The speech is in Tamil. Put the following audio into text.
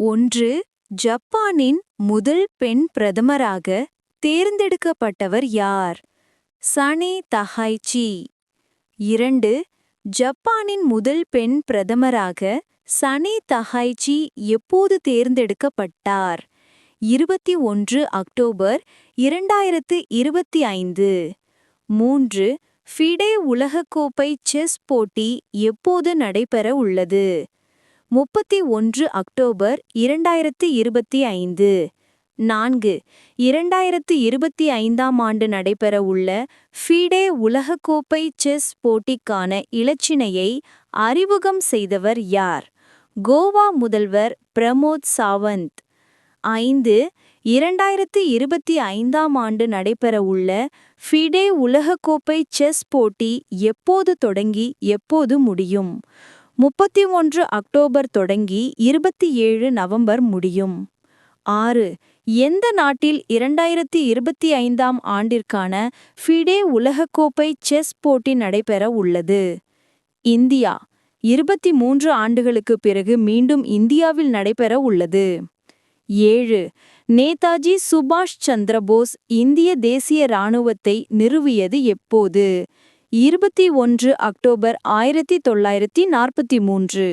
ஒன்று. ஜப்பானின் முதல் பெண் பிரதமராக தேர்ந்தெடுக்கப்பட்டவர் யார்? Sanae Takaichi. 2. ஜப்பானின் முதல் பெண் பிரதமராக சனே தகைச்சி எப்போது தேர்ந்தெடுக்கப்பட்டார்? 21 அக்டோபர் 2025. 3. ஃபிடே உலகக்கோப்பை செஸ் போட்டி எப்போது நடைபெற உள்ளது? 31 அக்டோபர் 2025. 4. 2025ஆம் ஆண்டு நடைபெற உள்ள ஃபிடே உலகக்கோப்பை செஸ் போட்டிக்கான இலச்சினையை அறிமுகம் செய்தவர் யார்? கோவா முதல்வர் பிரமோத் சாவந்த். 5. 2025ஆம் ஆண்டு நடைபெற உள்ள ஃபிடே உலகக்கோப்பை செஸ் போட்டி எப்போது தொடங்கி எப்போது முடியும்? 31 அக்டோபர் தொடங்கி 27 நவம்பர் முடியும். 6. எந்த நாட்டில் 2025ஆம் ஆண்டிற்கான ஃபிடே உலகக்கோப்பை செஸ் போட்டி நடைபெற உள்ளது? இந்தியா. 23 ஆண்டுகளுக்கு பிறகு மீண்டும் இந்தியாவில் நடைபெற உள்ளது. 7. நேதாஜி சுபாஷ் சந்திர போஸ் இந்திய தேசிய இராணுவத்தை நிறுவியது எப்போது? 21 அக்டோபர் 1943.